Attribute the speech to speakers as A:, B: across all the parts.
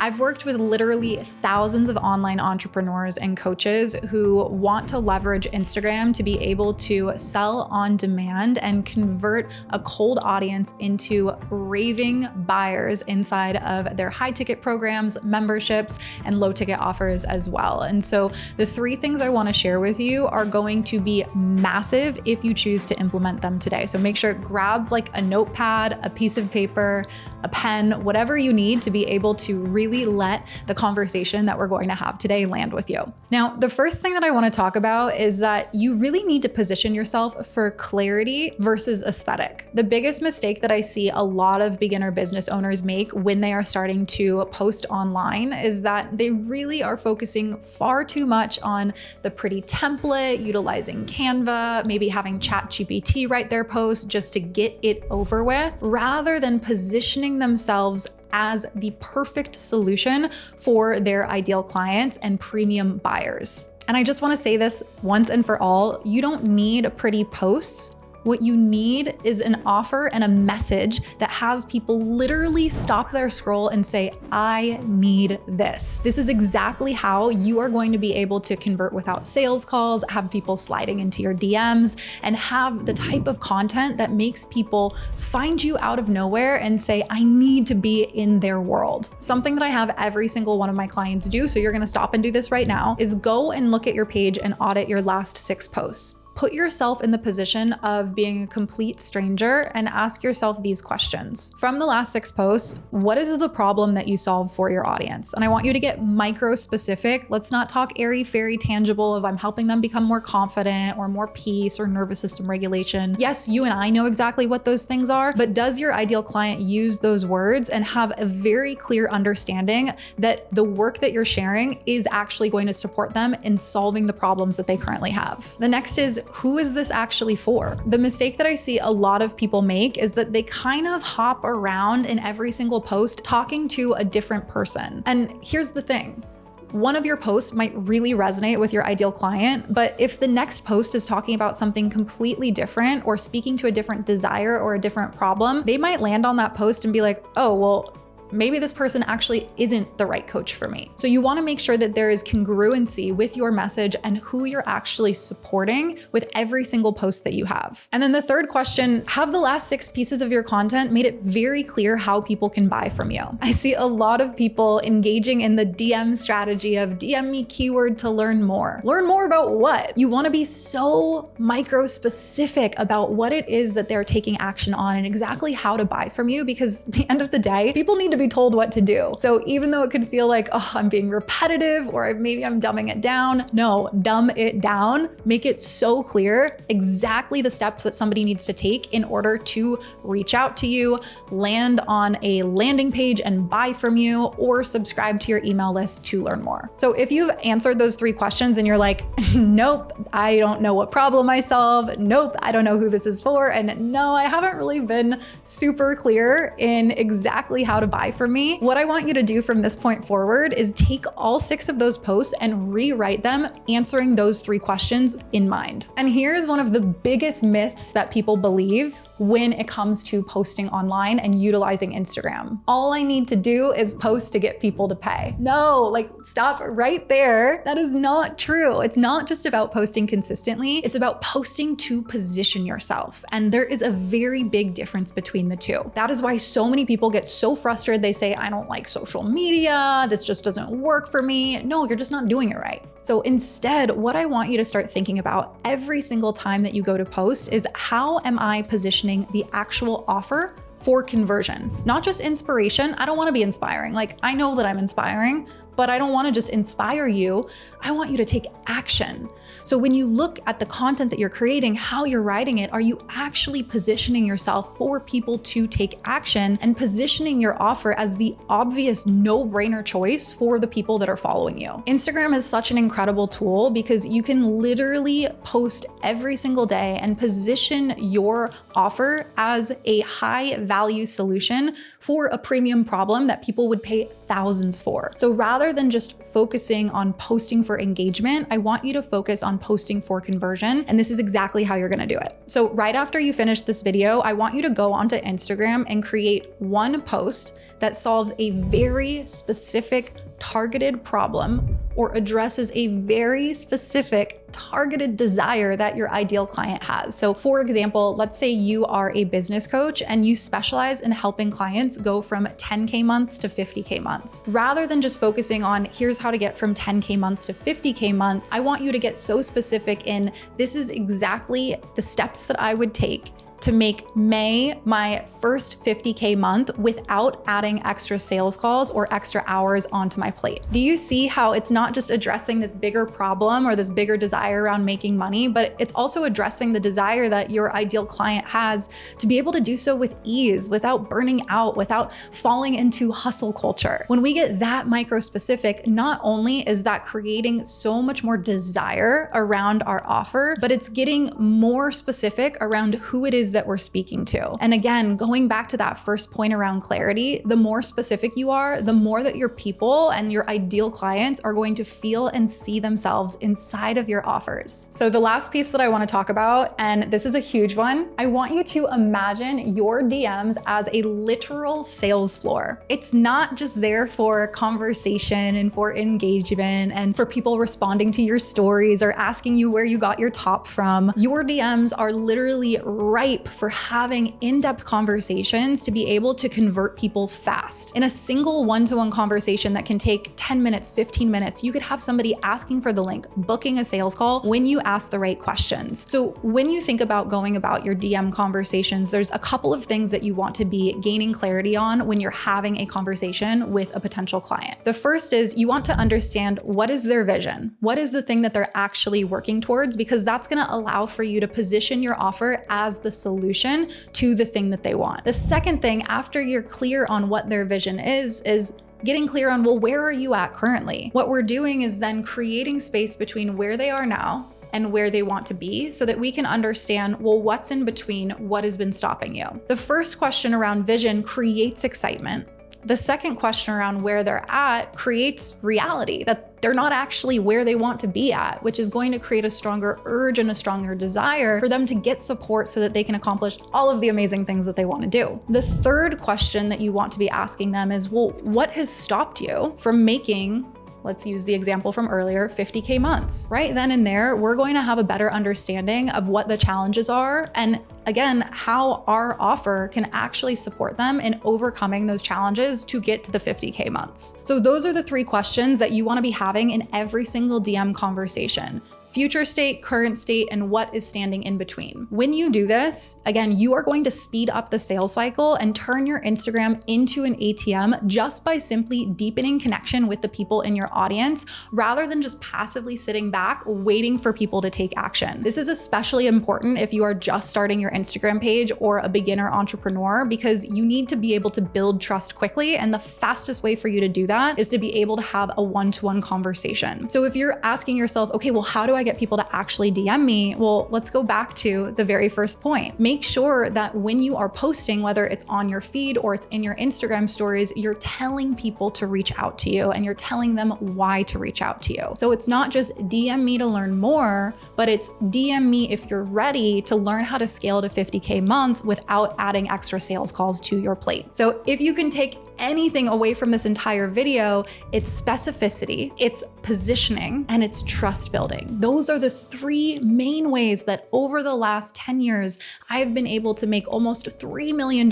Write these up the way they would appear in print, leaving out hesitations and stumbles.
A: I've worked with literally thousands of online entrepreneurs and coaches who want to leverage Instagram to be able to sell on demand and convert a cold audience into raving buyers inside of their high ticket programs, memberships, and low ticket offers as well. And so the three things I want to share with you are going to be massive if you choose to implement them today. So make sure grab like a notepad, a piece of paper, a pen, whatever you need to be able to really let the conversation that we're going to have today land with you. Now, the first thing that I want to talk about is that you really need to position yourself for clarity versus aesthetic. The biggest mistake that I see a lot of beginner business owners make when they are starting to post online is that they really are focusing far too much on the pretty template, utilizing Canva, maybe having ChatGPT write their post just to get it over with, rather than positioning themselves as the perfect solution for their ideal clients and premium buyers. And I just want to say this once and for all, you don't need pretty posts. What you need is an offer and a message that has people literally stop their scroll and say, I need this. This is exactly how you are going to be able to convert without sales calls, have people sliding into your DMs, and have the type of content that makes people find you out of nowhere and say, I need to be in their world. Something that I have every single one of my clients do, so you're gonna stop and do this right now, is go and look at your page and audit your last 6 posts. Put yourself in the position of being a complete stranger and ask yourself these questions. From the last 6 posts, what is the problem that you solve for your audience? And I want you to get micro specific. Let's not talk airy fairy tangible of I'm helping them become more confident or more peace or nervous system regulation. Yes, you and I know exactly what those things are, but does your ideal client use those words and have a very clear understanding that the work that you're sharing is actually going to support them in solving the problems that they currently have? The next is, who is this actually for? The mistake that I see a lot of people make is that they kind of hop around in every single post talking to a different person. And here's the thing. One of your posts might really resonate with your ideal client, but if the next post is talking about something completely different or speaking to a different desire or a different problem, they might land on that post and be like, oh, well, maybe this person actually isn't the right coach for me. So you want to make sure that there is congruency with your message and who you're actually supporting with every single post that you have. And then the third question, have the last 6 pieces of your content made it very clear how people can buy from you? I see a lot of people engaging in the DM strategy of DM me keyword to learn more. Learn more about what? You want to be so micro specific about what it is that they're taking action on and exactly how to buy from you, because at the end of the day, people need to be told what to do. So even though it could feel like, oh, I'm being repetitive or maybe I'm dumbing it down, no, dumb it down. Make it so clear exactly the steps that somebody needs to take in order to reach out to you, land on a landing page and buy from you, or subscribe to your email list to learn more. So if you've answered those 3 questions and you're like, nope, I don't know what problem I solve, nope, I don't know who this is for, and no, I haven't really been super clear in exactly how to buy from me, what I want you to do from this point forward is take all 6 of those posts and rewrite them answering those 3 questions in mind. And here's one of the biggest myths that people believe when it comes to posting online and utilizing Instagram. All I need to do is post to get people to pay. No, like stop right there. That is not true. It's not just about posting consistently. It's about posting to position yourself. And there is a very big difference between the two. That is why so many people get so frustrated. They say, I don't like social media. This just doesn't work for me. No, you're just not doing it right. So instead, what I want you to start thinking about every single time that you go to post is, how am I positioning the actual offer for conversion? Not just inspiration. I don't want to be inspiring. Like, I know that I'm inspiring, but I don't want to just inspire you. I want you to take action. So when you look at the content that you're creating, how you're writing it, are you actually positioning yourself for people to take action and positioning your offer as the obvious no-brainer choice for the people that are following you? Instagram is such an incredible tool because you can literally post every single day and position your offer as a high value solution for a premium problem that people would pay thousands for. So rather rather than just focusing on posting for engagement, I want you to focus on posting for conversion. And this is exactly how you're gonna do it. So right after you finish this video, I want you to go onto Instagram and create one post that solves a very specific targeted problem or addresses a very specific targeted desire that your ideal client has. So for example, let's say you are a business coach and you specialize in helping clients go from 10K months to 50K months. Rather than just focusing on here's how to get from 10K months to 50K months, I want you to get so specific in this is exactly the steps that I would take to make May my first 50K month without adding extra sales calls or extra hours onto my plate. Do you see how it's not just addressing this bigger problem or this bigger desire around making money, but it's also addressing the desire that your ideal client has to be able to do so with ease, without burning out, without falling into hustle culture. When we get that micro specific, not only is that creating so much more desire around our offer, but it's getting more specific around who it is that we're speaking to. And again, going back to that first point around clarity, the more specific you are, the more that your people and your ideal clients are going to feel and see themselves inside of your offers. So the last piece that I want to talk about, and this is a huge one, I want you to imagine your DMs as a literal sales floor. It's not just there for conversation and for engagement and for people responding to your stories or asking you where you got your top from. Your DMs are literally ripe for having in-depth conversations to be able to convert people fast. In a single one-to-one conversation that can take 10 minutes, 15 minutes, you could have somebody asking for the link, booking a sales call when you ask the right questions. So when you think about going about your DM conversations, there's a couple of things that you want to be gaining clarity on when you're having a conversation with a potential client. The first is you want to understand what is their vision? What is the thing that they're actually working towards? Because that's going to allow for you to position your offer as the solution to the thing that they want. The second thing, after you're clear on what their vision is getting clear on, well, where are you at currently? What we're doing is then creating space between where they are now and where they want to be so that we can understand, well, what's in between, what has been stopping you? The first question around vision creates excitement. The second question around where they're at creates reality, that they're not actually where they want to be at, which is going to create a stronger urge and a stronger desire for them to get support so that they can accomplish all of the amazing things that they want to do. The third question that you want to be asking them is, well, what has stopped you from making, let's use the example from earlier, 50K months. Right then and there, we're going to have a better understanding of what the challenges are and again, how our offer can actually support them in overcoming those challenges to get to the 50K months. So those are the three questions that you want to be having in every single DM conversation. Future state, current state, and what is standing in between. When you do this, again, you are going to speed up the sales cycle and turn your Instagram into an ATM just by simply deepening connection with the people in your audience rather than just passively sitting back waiting for people to take action. This is especially important if you are just starting your Instagram page or a beginner entrepreneur because you need to be able to build trust quickly, and the fastest way for you to do that is to be able to have a one-to-one conversation. So if you're asking yourself, okay, well, how do I get people to actually DM me? Well, let's go back to the very first point. Make sure that when you are posting, whether it's on your feed or it's in your Instagram stories, you're telling people to reach out to you and you're telling them why to reach out to you. So it's not just DM me to learn more, but it's DM me if you're ready to learn how to scale to 50K months without adding extra sales calls to your plate. So if you can take anything away from this entire video, it's specificity, it's positioning, and it's trust building. Those are the three main ways that over the last 10 years, I've been able to make almost $3 million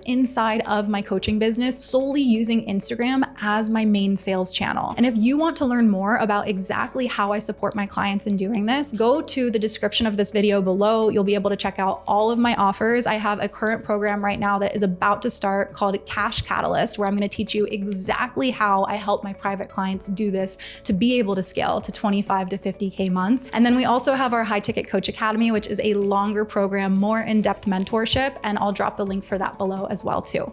A: inside of my coaching business solely using Instagram as my main sales channel. And if you want to learn more about exactly how I support my clients in doing this, go to the description of this video below. You'll be able to check out all of my offers. I have a current program right now that is about to start called Cash Catalyst, where I'm going to teach you exactly how I help my private clients do this to be able to scale to 25 to 50K months. And then we also have our High Ticket Coach Academy, which is a longer program, more in-depth mentorship, and I'll drop the link for that below as well too.